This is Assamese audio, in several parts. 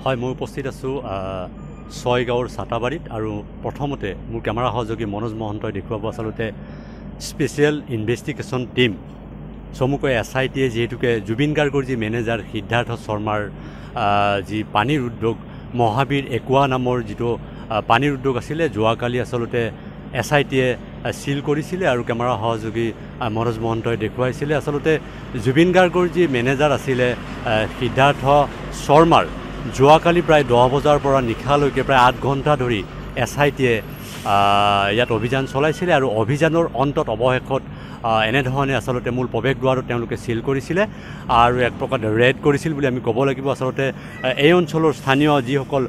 হয়, মই উপস্থিত আছোঁ ছয়গাঁৱৰ চাটাবাৰীত আৰু প্ৰথমতে মোৰ কেমেৰা সহযোগী মনোজ মহন্তই দেখুৱাব আচলতে স্পেচিয়েল ইনভেষ্টিগেশ্যন টীম চমুকৈ SITয়ে যিহেতুকে জুবিন গাৰ্গৰ যি মেনেজাৰ সিদ্ধাৰ্থ শৰ্মাৰ যি পানীৰ উদ্যোগ মহাবীৰ একুৱা নামৰ যিটো পানীৰ উদ্যোগ আছিলে যোৱাকালি আচলতে SITয়ে সিল কৰিছিলে আৰু কেমেৰা সহযোগী মনোজ মহন্তই দেখুৱাইছিলে আচলতে জুবিন গাৰ্গৰ যি মেনেজাৰ আছিলে সিদ্ধাৰ্থ শৰ্মাৰ যোৱাকালি প্ৰায় 10 বজাৰ পৰা নিশালৈকে প্ৰায় 8 ঘণ্টা ধৰি SITয়ে ইয়াত অভিযান চলাইছিলে আৰু অভিযানৰ অন্তত অৱশেষত এনেধৰণে আচলতে মূল প্ৰৱেশদ্বাৰত তেওঁলোকে সিল কৰিছিলে আৰু এক প্ৰকাৰ ৰেড কৰিছিল বুলি আমি ক'ব লাগিব আচলতে এই অঞ্চলৰ স্থানীয় যিসকল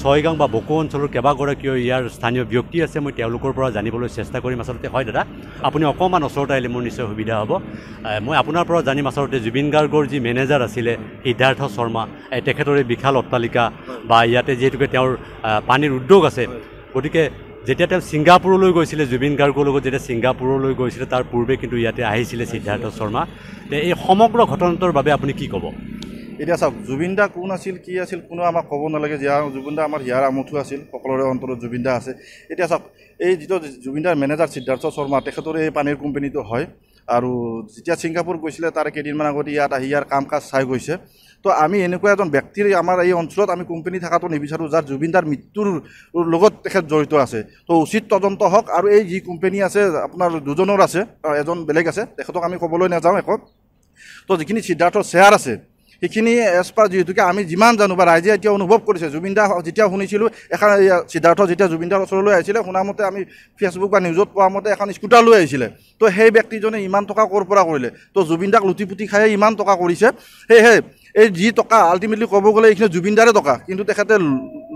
ছয়গাঁও বা বকো অঞ্চলৰ কেইবাগৰাকীও ইয়াৰ স্থানীয় ব্যক্তি আছে মই তেওঁলোকৰ পৰা জানিবলৈ চেষ্টা কৰিম আচলতে হয় দাদা আপুনি অকণমান ওচৰতে আহিলে মোৰ নিশ্চয় সুবিধা হ'ব মই আপোনাৰ পৰা জানিম আচলতে জুবিন গাৰ্গৰ যি মেনেজাৰ আছিলে সিদ্ধাৰ্থ শৰ্মা তেখেতৰে বিশাল অট্টালিকা বা ইয়াতে যিহেতুকে তেওঁৰ পানীৰ উদ্যোগ আছে গতিকে যেতিয়া তেওঁ ছিংগাপুৰলৈ গৈছিলে জুবিন গাৰ্গৰ লগত যেতিয়া ছিংগাপুৰলৈ গৈছিলে তাৰ পূৰ্বে কিন্তু ইয়াতে আহিছিলে সিদ্ধাৰ্থ শৰ্মা এই সমগ্ৰ ঘটনাটোৰ বাবে আপুনি কি ক'ব এতিয়া চাওক জুবিন দা কোন আছিল কি আছিল কোনো আমাক ক'ব নালাগে যে জুবিন দা আমাৰ হিয়াৰ আমঠু আছিল সকলোৰে অন্তৰত জুবিন দা আছে এতিয়া চাওক এই যিটো জুবিন দাৰ মেনেজাৰ সিদ্ধাৰ্থ শৰ্মা তেখেতৰে এই পানীৰ কোম্পানীটো হয় আৰু যেতিয়া ছিংগাপুৰ গৈছিলে তাৰ কেইদিনমান আগতে ইয়াত আহি ইয়াৰ কাম কাজ চাই গৈছে তো আমি এনেকুৱা এজন ব্যক্তিৰ আমাৰ এই অঞ্চলত আমি কোম্পানী থকাটো নিবিচাৰোঁ যাৰ জুবিন দাৰ মৃত্যুৰ লগত তেখেত জড়িত আছে তো উচিত তদন্ত হওক আৰু এই যি কোম্পানী আছে আপোনাৰ দুজনৰ আছে এজন বেলেগ আছে তেখেতক আমি ক'বলৈ নাযাওঁ একো তো যিখিনি সিদ্ধাৰ্থৰ শ্বেয়াৰ আছে সেইখিনি এজ পাৰ যিহেতুকে আমি যিমান জানো বা ৰাইজে এতিয়া অনুভৱ কৰিছে জুবিন দা যেতিয়া শুনিছিলোঁ এখন সিদ্ধাৰ্থ যেতিয়া জুবিন দাৰ ওচৰলৈ আহিছিলে শুনামতে আমি ফেচবুক বা নিউজত পোৱা মতে এখন স্কুটাৰ লৈ আহিছিলে তো সেই ব্যক্তিজনে ইমান টকা ক'ৰ পৰা কৰিলে তো জুবিন দাক লুটি পুটি খায়ে ইমান টকা কৰিছে সেয়েহে এই যি টকা আল্টিমেটলি ক'ব গ'লে এইখিনি জুবিন দাৰে টকা কিন্তু তেখেতে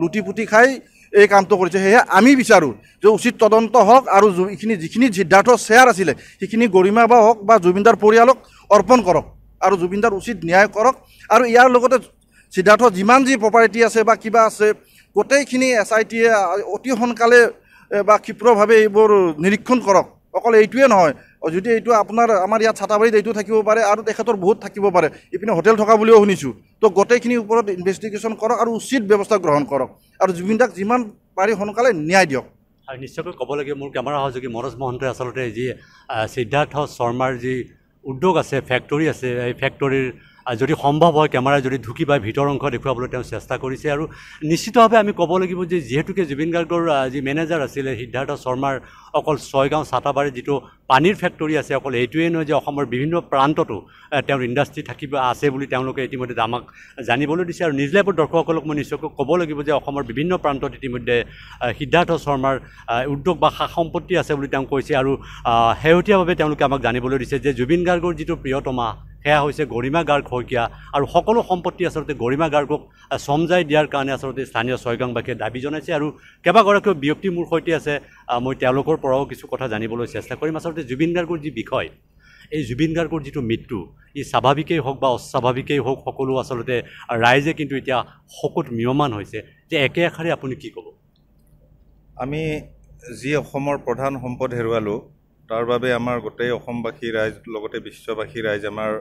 লুটি পুটি খাই এই কামটো কৰিছে সেয়েহে আমি বিচাৰোঁ যে উচিত তদন্ত হওক আৰু যিখিনি সিদ্ধাৰ্থৰ শ্বেয়াৰ আছিলে সেইখিনি গৰিমা বা হওক বা জুবিন দাৰ পৰিয়ালক অৰ্পণ কৰক আৰু জুবিন দাৰ উচিত ন্যায় কৰক আৰু ইয়াৰ লগতে সিদ্ধাৰ্থৰ যিমান যি প্ৰপাৰ্টি আছে বা কিবা আছে গোটেইখিনি SITয়ে অতি সোনকালে বা ক্ষিপ্ৰভাৱে এইবোৰ নিৰীক্ষণ কৰক অকল এইটোৱে নহয় যদি এইটো আপোনাৰ আমাৰ ইয়াত চাটাবাৰীত এইটো থাকিব পাৰে আৰু তেখেতৰ বহুত থাকিব পাৰে ইপিনে হোটেল থকা বুলিও শুনিছোঁ তো গোটেইখিনিৰ ওপৰত ইনভেষ্টিগেশ্যন কৰক আৰু উচিত ব্যৱস্থা গ্ৰহণ কৰক আৰু জুবিন দাক যিমান পাৰি সোনকালে ন্যায় দিয়ক আৰু নিশ্চয়কৈ ক'ব লাগে মোৰ কেমেৰা সহযোগী মনোজ মহন্তই আচলতে যি সিদ্ধাৰ্থ শৰ্মাৰ যি উদ্যোগ আছে ফেক্টৰী আছে এই ফেক্টৰীৰ যদি সম্ভৱ হয় কেমেৰাই যদি ঢুকি পাই ভিতৰ অংশ দেখুৱাবলৈ তেওঁ চেষ্টা কৰিছে আৰু নিশ্চিতভাৱে আমি ক'ব লাগিব যে যিহেতুকে জুবিন গাৰ্গৰ যি মেনেজাৰ আছিলে সিদ্ধাৰ্থ শৰ্মাৰ অকল ছয়গাঁও চাটাবাৰীত যিটো পানীৰ ফেক্টৰী আছে অকল এইটোৱেই নহয় যে অসমৰ বিভিন্ন প্ৰান্ততো তেওঁৰ ইণ্ডাষ্ট্ৰী থাকিব আছে বুলি তেওঁলোকে ইতিমধ্যে আমাক জানিবলৈ দিছে আৰু নিউজ লাইভৰ দৰ্শকসকলক মই নিশ্চয়কৈ ক'ব লাগিব যে অসমৰ বিভিন্ন প্ৰান্তত ইতিমধ্যে সিদ্ধাৰ্থ শৰ্মাৰ উদ্যোগ বা সা সম্পত্তি আছে বুলি তেওঁ কৈছে আৰু শেহতীয়াভাৱে তেওঁলোকে আমাক জানিবলৈ দিছে যে জুবিন গাৰ্গৰ যিটো প্ৰিয়তমা সেয়া হৈছে গৰিমা গাৰ্গ শইকীয়া আৰু সকলো সম্পত্তি আচলতে গৰিমা গাৰ্গক সমজাই দিয়াৰ কাৰণে আচলতে স্থানীয় ছয়গাঁওবাসীয়ে দাবী জনাইছে আৰু কেইবাগৰাকীও ব্যক্তি মোৰ সৈতে আছে মই তেওঁলোকৰ পৰাও কিছু কথা জানিবলৈ চেষ্টা কৰিম আচলতে জুবিন গাৰ্গৰ যি বিষয় এই জুবিন গাৰ্গৰ যিটো মৃত্যু ই স্বাভাৱিকেই হওক বা অস্বাভাৱিকেই হওক সকলো আচলতে ৰাইজে কিন্তু এতিয়া শোকত ম্ৰিয়মান হৈছে যে একে আষাৰে আপুনি কি ক'ব আমি যি অসমৰ প্ৰধান সম্পদ হেৰুৱালোঁ তাৰ বাবে আমাৰ গোটেই অসমবাসী ৰাইজ লগতে বিশ্ববাসী ৰাইজ আমাৰ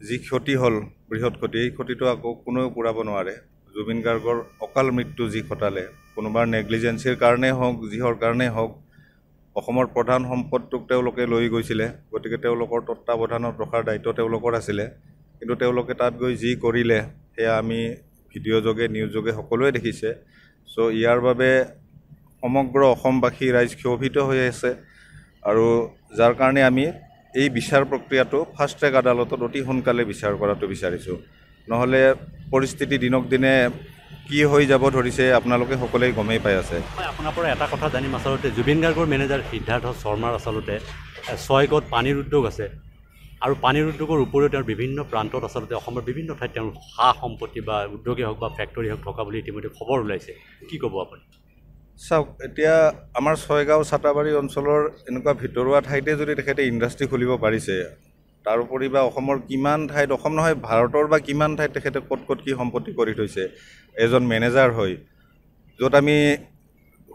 যি ক্ষতি হ'ল বৃহৎ ক্ষতি এই ক্ষতিটো আকৌ কোনেও পূৰাব নোৱাৰে জুবিন গাৰ্গৰ অকাল মৃত্যু যি ঘটালে কোনোবাৰ নেগলিজেঞ্চিৰ কাৰণেই হওক যিহৰ কাৰণেই হওক অসমৰ প্ৰধান সম্পদটোক তেওঁলোকে লৈ গৈছিলে গতিকে তেওঁলোকৰ তত্ত্বাৱধানত ৰখাৰ দায়িত্ব তেওঁলোকৰ আছিলে কিন্তু তেওঁলোকে তাত গৈ যি কৰিলে সেয়া আমি ভিডিঅ' যোগে নিউজ যোগে সকলোৱে দেখিছে চ' ইয়াৰ বাবে সমগ্ৰ অসমবাসী ৰাইজ ক্ষোভিত হৈ আছে আৰু যাৰ কাৰণে আমি এই বিচাৰ প্ৰক্ৰিয়াটো ফাষ্ট ট্ৰেক আদালতত অতি সোনকালে বিচাৰ কৰাটো বিচাৰিছোঁ নহ'লে পৰিস্থিতি দিনক দিনে কি হৈ যাব ধৰিছে আপোনালোকে সকলোৱে গমেই পাই আছে আপোনাৰ পৰা এটা কথা জানিম আচলতে জুবিন গাৰ্গৰ মেনেজাৰ সিদ্ধাৰ্থ শৰ্মাৰ আচলতে ছয়গাঁৱত পানীৰ উদ্যোগ আছে আৰু পানীৰ উদ্যোগৰ উপৰিও তেওঁৰ বিভিন্ন প্ৰান্তত আচলতে অসমৰ বিভিন্ন ঠাইত তেওঁৰ সা সম্পত্তি বা উদ্যোগেই হওক বা ফেক্টৰী হওক থকা বুলি ইতিমধ্যে খবৰ ওলাইছে কি ক'ব আপুনি চাওক এতিয়া আমাৰ ছয়গাঁও চাটাবাৰী অঞ্চলৰ এনেকুৱা ভিতৰুৱা ঠাইতে যদি তেখেতে ইণ্ডাষ্ট্ৰী খুলিব পাৰিছে তাৰোপৰি বা অসমৰ কিমান ঠাইত অসম নহয় ভাৰতৰ বা কিমান ঠাইত তেখেতে ক'ত ক'ত কি সম্পত্তি কৰি থৈছে এজন মেনেজাৰ হৈ য'ত আমি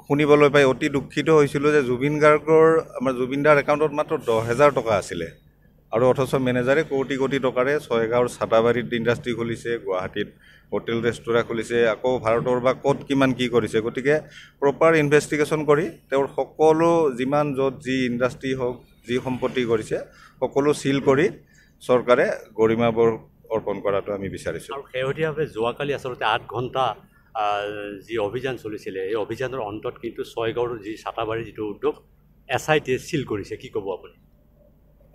শুনিবলৈ পাই অতি দুখিত হৈছিলোঁ যে জুবিন গাৰ্গৰ আমাৰ জুবিন দাৰ একাউণ্টত মাত্ৰ 10,000 টকা আছিলে আৰু অথচ মেনেজাৰে কোটি কোটি টকাৰে ছয়গাঁৱৰ ছাটাবাৰীত ইণ্ডাষ্ট্ৰি খুলিছে, গুৱাহাটীত হোটেল ৰেষ্টুৰেণ্ট খুলিছে, আকৌ ভাৰতৰ বা ক'ত কিমান কি কৰিছে। গতিকে প্ৰপাৰ ইনভেষ্টিগেশ্যন কৰি তেওঁৰ সকলো যিমান য'ত যি ইণ্ডাষ্ট্ৰি হওক, যি সম্পত্তি কৰিছে সকলো চিল কৰি চৰকাৰে গৰিমাবোৰ অৰ্পণ কৰাটো আমি বিচাৰিছোঁ। আৰু শেহতীয়াভাৱে যোৱাকালি আচলতে 8 ঘণ্টা যি অভিযান চলিছিলে, এই অভিযানৰ অন্তত কিন্তু ছয়গাঁৱৰ যি ছাটাবাৰীৰ যিটো উদ্যোগ SIT চিল কৰিছে, কি ক'ব আপুনি?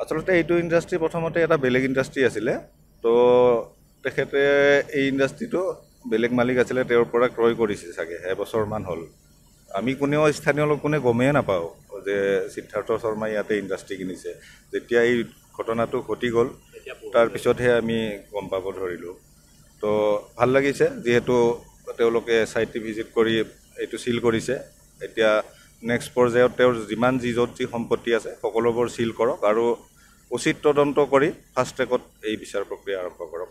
আচলতে এইটো ইণ্ডাষ্ট্ৰি প্ৰথমতে এটা বেলেগ ইণ্ডাষ্ট্ৰি আছিলে। তো তেখেতে এই ইণ্ডাষ্ট্ৰিটো বেলেগ মালিক আছিলে, তেওঁৰ পৰা ক্ৰয় কৰিছে চাগে, এবছৰমান হ'ল। আমি কোনেও স্থানীয় লোক কোনে গমেই নাপাওঁ যে সিদ্ধাৰ্থ শৰ্মাই ইয়াতে ইণ্ডাষ্ট্ৰি কিনিছে। যেতিয়া এই ঘটনাটো ঘটি গ'ল তাৰপিছতহে আমি গম পাব ধৰিলোঁ। তো ভাল লাগিছে যিহেতু তেওঁলোকে SIT ভিজিট কৰি এইটো চিল কৰিছে। এতিয়া নেক্সট পৰ্যায়ত তেওঁৰ যিমান য'ত যি সম্পত্তি আছে সকলোবোৰ চিল কৰক আৰু উচিত তদন্ত কৰি ফাষ্ট ট্ৰেকত এই বিচাৰ প্ৰক্ৰিয়া আৰম্ভ কৰক।